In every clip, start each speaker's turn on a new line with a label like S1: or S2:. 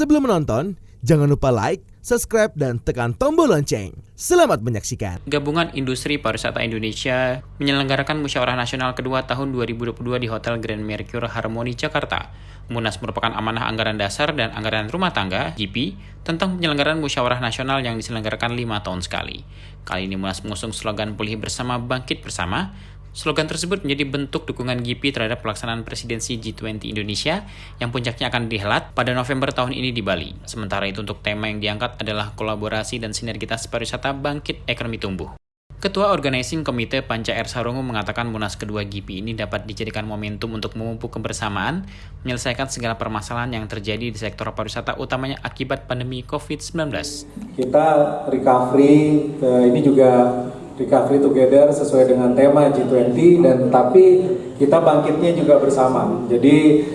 S1: Sebelum menonton, jangan lupa like, subscribe, dan tekan tombol lonceng. Selamat menyaksikan.
S2: Gabungan Industri Pariwisata Indonesia menyelenggarakan Musyawarah Nasional kedua tahun 2022 di Hotel Grand Mercure Harmony, Jakarta. Munas merupakan amanah anggaran dasar dan anggaran rumah tangga (GP) tentang penyelenggaraan Musyawarah Nasional yang diselenggarakan 5 tahun sekali. Kali ini Munas mengusung slogan Pulih Bersama, Bangkit Bersama. Slogan tersebut menjadi bentuk dukungan GP terhadap pelaksanaan presidensi G20 Indonesia yang puncaknya akan dihelat pada November tahun ini di Bali. Sementara itu untuk tema yang diangkat adalah kolaborasi dan sinergitas pariwisata bangkit ekonomi tumbuh. Ketua Organizing Komite Panca R. Sarungu mengatakan Munas kedua GP ini dapat dijadikan momentum untuk memupuk kebersamaan, menyelesaikan segala permasalahan yang terjadi di sektor pariwisata utamanya akibat pandemi COVID-19.
S3: Kita recovery, ini juga recovery together sesuai dengan tema G20 dan tapi kita bangkitnya juga bersama. Jadi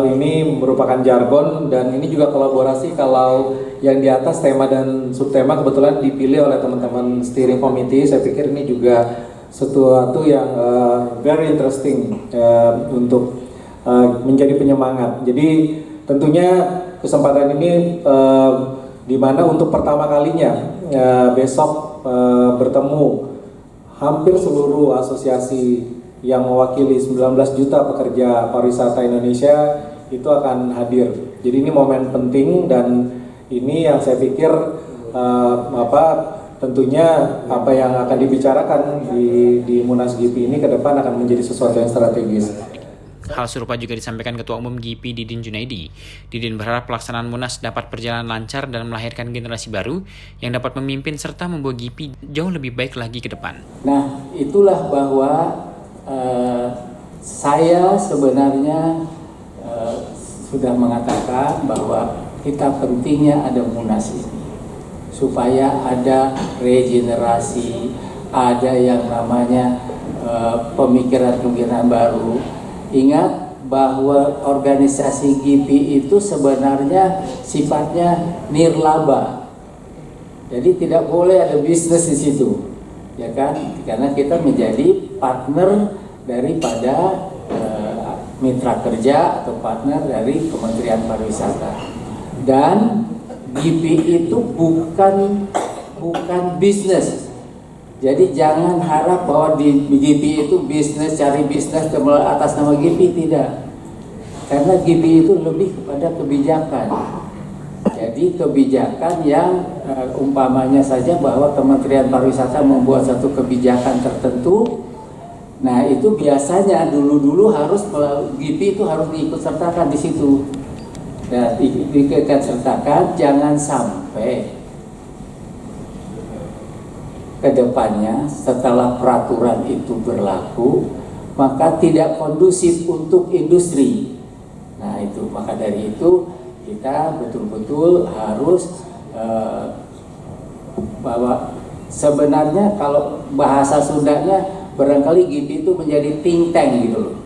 S3: ini merupakan jargon dan ini juga kolaborasi. Kalau yang di atas tema dan subtema kebetulan dipilih oleh teman-teman steering committee. Saya pikir ini juga sesuatu yang very interesting untuk menjadi penyemangat. Jadi tentunya kesempatan ini di mana untuk pertama kalinya besok bertemu hampir seluruh asosiasi yang mewakili 19 juta pekerja pariwisata Indonesia itu akan hadir. Jadi ini momen penting dan ini yang saya pikir tentunya apa yang akan dibicarakan di Munas GP ini ke depan akan menjadi sesuatu yang strategis.
S2: Hal serupa juga disampaikan Ketua Umum GP Didin Junaidi. Didin berharap pelaksanaan Munas dapat berjalan lancar dan melahirkan generasi baru yang dapat memimpin serta membawa GP jauh lebih baik lagi ke depan.
S4: Nah, itulah bahwa saya sebenarnya sudah mengatakan bahwa kita pentingnya ada Munas ini supaya ada regenerasi, ada yang namanya pemikiran-pemikiran baru. Ingat bahwa organisasi GP itu sebenarnya sifatnya nirlaba. Jadi tidak boleh ada bisnis di situ. Ya kan? Karena kita menjadi partner daripada mitra kerja atau partner dari Kementerian Pariwisata. Dan GP itu bukan bisnis. Jadi jangan harap bahwa di GP itu bisnis, cari bisnis atas nama GP, tidak. Karena GP itu lebih kepada kebijakan. Jadi kebijakan yang umpamanya saja bahwa Kementerian Pariwisata membuat satu kebijakan tertentu. Nah itu biasanya dulu harus GP itu harus diikut sertakan di situ. Dan diikut sertakan, jangan sampai kedepannya setelah peraturan itu berlaku maka tidak kondusif untuk industri. Nah itu, maka dari itu kita betul-betul harus bahwa sebenarnya kalau bahasa Sundanya barangkali GP itu menjadi think tank gitu loh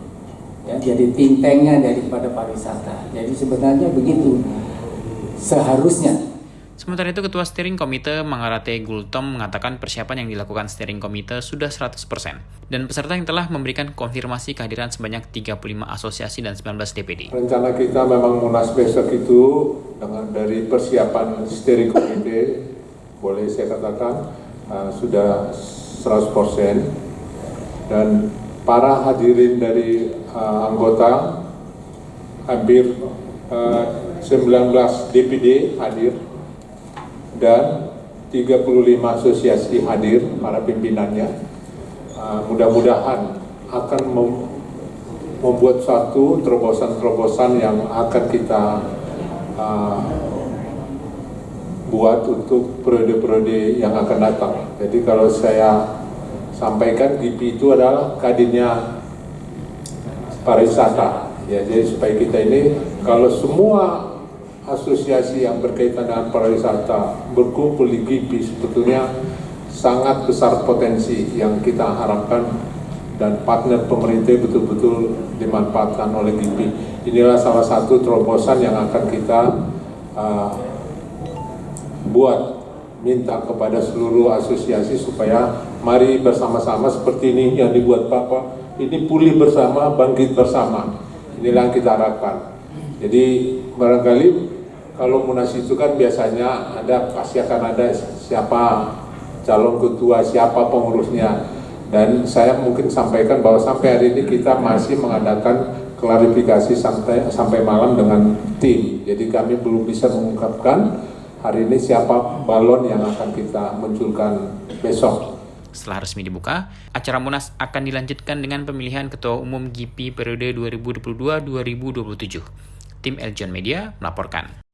S4: ya, jadi think tanknya daripada pariwisata. Jadi sebenarnya begitu seharusnya.
S2: Sementara itu, Ketua Steering Komite Mangarate Gultom mengatakan persiapan yang dilakukan Steering Komite sudah 100% dan peserta yang telah memberikan konfirmasi kehadiran sebanyak 35 asosiasi dan 19 DPD.
S5: Rencana kita memang Munas besok itu dari persiapan Steering Komite, boleh saya katakan sudah 100% dan para hadirin dari anggota hampir 19 DPD hadir dan 35 asosiasi hadir, para pimpinannya. Mudah-mudahan akan membuat satu terobosan-terobosan yang akan kita buat untuk periode-periode yang akan datang. Jadi kalau saya sampaikan, GP itu adalah kadinnya pariwisata. Ya, jadi supaya kita ini kalau semua asosiasi yang berkaitan dengan pariwisata berkumpul di GP, sebetulnya sangat besar potensi yang kita harapkan dan partner pemerintah betul-betul dimanfaatkan oleh GP. Inilah salah satu terobosan yang akan kita buat, minta kepada seluruh asosiasi supaya mari bersama-sama seperti ini yang dibuat Bapak, ini pulih bersama, bangkit bersama. Inilah yang kita harapkan. Jadi barangkali Kalau Munas itu kan biasanya pasti akan ada siapa calon ketua, siapa pengurusnya. Dan saya mungkin sampaikan bahwa sampai hari ini kita masih mengadakan klarifikasi sampai malam dengan tim. Jadi kami belum bisa mengungkapkan hari ini siapa balon yang akan kita munculkan besok.
S2: Setelah resmi dibuka, acara Munas akan dilanjutkan dengan pemilihan Ketua Umum GIPI periode 2022-2027. Tim Eljon Media melaporkan.